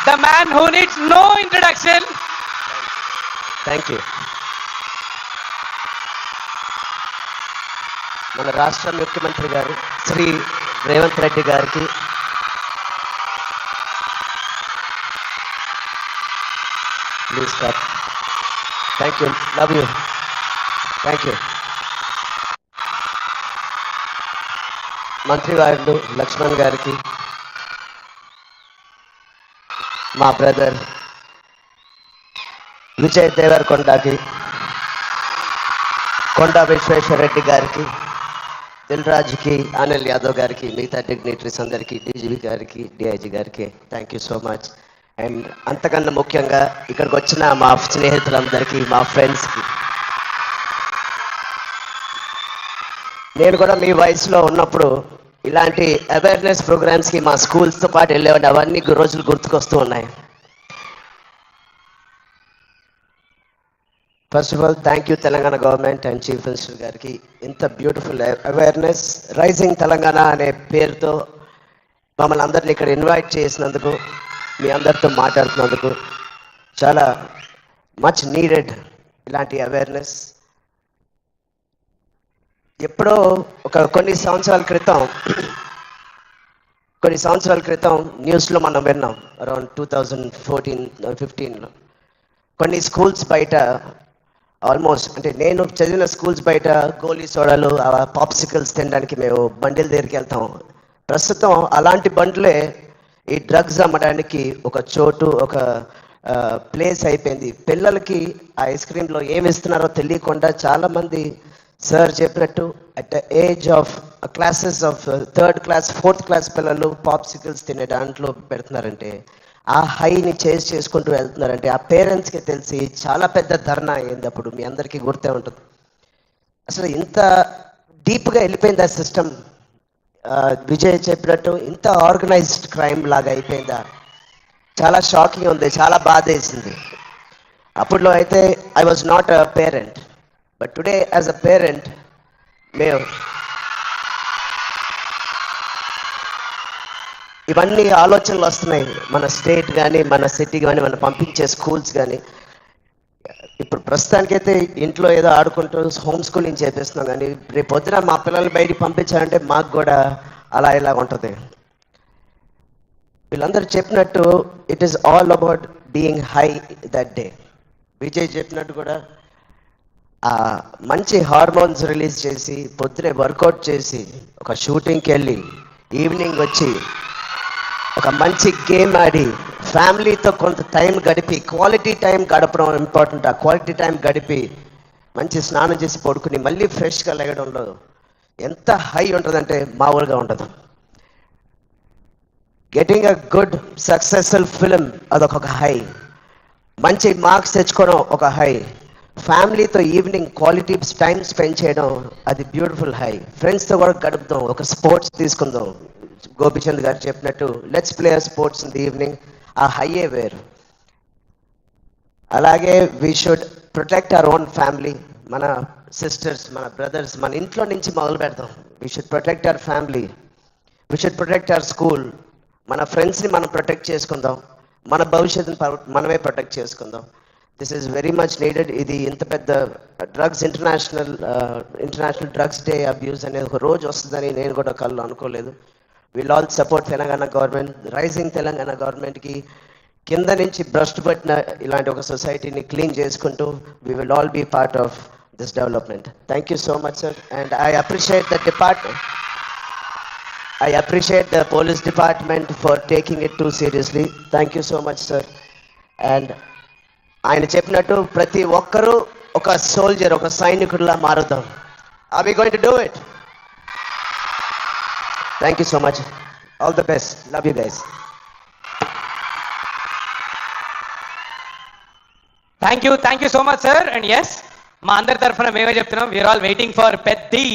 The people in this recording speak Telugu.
the man who needs no introduction. Thank you. మన రాష్ట్ర ముఖ్యమంత్రి గారు శ్రీ రేవంత్ రెడ్డి గారికి please stop. Thank you, love you, thank you. మంత్రివారులు Laxman గారికి, మా బ్రదర్ విజయ్ దేవరకొండకి, కొండా విశ్వేశ్వరరెడ్డి గారికి, దిల్ రాజుకి, అనిల్ యాదవ్ గారికి, మిగతా డిగ్నిటరీస్ అందరికీ, డీజీపీ గారికి, డిఐజీ గారికి thank you so much. And అంతకన్నా ముఖ్యంగా ఇక్కడికి వచ్చిన మా స్నేహితులందరికీ, మా ఫ్రెండ్స్కి, నేను కూడా మీ వయసులో ఉన్నప్పుడు ఇలాంటి అవేర్నెస్ ప్రోగ్రామ్స్కి మా స్కూల్స్తో పాటు వెళ్ళేవాడిని. అవన్నీ రోజులు గుర్తుకొస్తూ ఉన్నాయి. First of all thank you Telangana government and chief minister గారికి. ఇంత బ్యూటిఫుల్ అవేర్నెస్ రైజింగ్ తెలంగాణ అనే పేరుతో మమ్మల్ని అందరినీ ఇక్కడ ఇన్వైట్ చేసినందుకు, మీ అందరితో మాట్లాడుతున్నందుకు చాలా మచ్ నీడెడ్ ఇలాంటి అవేర్నెస్. ఎప్పుడో కొన్ని సంవత్సరాల క్రితం న్యూస్లో మనం విన్నాం, అరౌండ్ 2014-15లో కొన్ని స్కూల్స్ బయట ఆల్మోస్ట్, అంటే నేను చదివిన స్కూల్స్ బయట గోలీ సోడాలు, పాప్సికల్స్ తినడానికి మేము బండిల దగ్గరికి వెళ్తాం. ప్రస్తుతం అలాంటి బండ్లే ఈ డ్రగ్స్ అమ్మడానికి ఒక చోటు, ఒక ప్లేస్ అయిపోయింది. పిల్లలకి ఆ ఐస్ క్రీమ్లో ఏమి ఇస్తున్నారో తెలియకుండా చాలామంది సార్ చెప్పినట్టు at the age of classes of 3rd class 4th class పిల్లలు పాప్సికల్స్ తినే దాంట్లో పెడుతున్నారంటే, ఆ హైని చేజ్ చేసుకుంటూ వెళ్తున్నారంటే ఆ పేరెంట్స్కి తెలిసి చాలా పెద్ద ధర్నా అయింది. అప్పుడు మీ అందరికీ గుర్తే ఉంటుంది. అసలు ఇంత డీప్గా వెళ్ళిపోయింది ఆ సిస్టమ్. విజయ్ చెప్పినట్టు ఇంత ఆర్గనైజ్డ్ క్రైమ్ లాగా అయిపోయిందా, చాలా షాకింగ్ ఉంది, చాలా బాధ వేసింది. అప్పట్లో అయితే I was not a parent, but today as a parent మేము ఇవన్నీ ఆలోచనలు వస్తున్నాయి. మన స్టేట్ కానీ, మన సిటీ కానీ, మనం పంపించే స్కూల్స్ కానీ. ఇప్పుడు ప్రస్తుతానికైతే ఇంట్లో ఏదో ఆడుకుంటూ హోమ్ స్కూలింగ్ చేపిస్తున్నాం, కానీ రేపు పొద్దున మా పిల్లల్ని బయటికి పంపించాలంటే మాకు కూడా అలా ఇలా ఉంటుంది. వీళ్ళందరూ చెప్పినట్టు it is all about being high that day. Vijay చెప్పినట్టు కూడా మంచి హార్మోన్స్ రిలీజ్ చేసి, పొద్దునే వర్కౌట్ చేసి, ఒక షూటింగ్కి వెళ్ళి, ఈవినింగ్ వచ్చి ఒక మంచి గేమ్ ఆడి, ఫ్యామిలీతో కొంత టైం గడిపి, క్వాలిటీ టైం గడపడం ఇంపార్టెంట్. ఆ క్వాలిటీ టైం గడిపి మంచి స్నానం చేసి పడుకుని మళ్ళీ ఫ్రెష్గా లేగడంలో ఎంత హై ఉంటుందంటే మామూలుగా ఉండదు. Getting a good successful film అదొక హై, మంచి మార్క్స్ తెచ్చుకోవడం ఒక హై, ఫ్యామిలీతో ఈవినింగ్ క్వాలిటీ టైం స్పెండ్ చేయడం అది బ్యూటిఫుల్ హై, ఫ్రెండ్స్తో కూడా గడుపుదాం, ఒక స్పోర్ట్స్ తీసుకుందాం. గోపిచంద్ గారు చెప్పినట్టు let's play sports in the evening, ఆ హైయే వేరు. అలాగే we should protect our own family, మన సిస్టర్స్, మన బ్రదర్స్, మన ఇంట్లో నుంచి మొదలు పెడతాం. We should protect our family, we should protect our school, మన ఫ్రెండ్స్ని మనం ప్రొటెక్ట్ చేసుకుందాం, మన భవిష్యత్తుని మనమే ప్రొటెక్ట్ చేసుకుందాం. This is very much needed. ఇది ఇంత పెద్ద drugs international drugs day abuse అనేది ఒక రోజు వస్తుందని నేను కూడా కళ్ళు అనుకోలేదు. Will all support Telangana government, rising Telangana గవర్నమెంట్కి. కింద నుంచి భ్రష్టు పట్టిన ఇలాంటి ఒక సొసైటీని క్లీన్ చేసుకుంటూ we will all be part of this development. Thank you so much sir. And I appreciate the police department for taking it too seriously. Thank you so much sir. And ఆయన చెప్పినట్టు ప్రతి ఒక్కరూ ఒక సోల్జర్, ఒక సైనికుడిలా మారుదాం. Are we going to do it? Thank you so much. All the best. Love you guys. Thank you so much sir. And yes, మా అందరి తరఫున మేమే చెప్తున్నాం, we are all waiting for Peddi.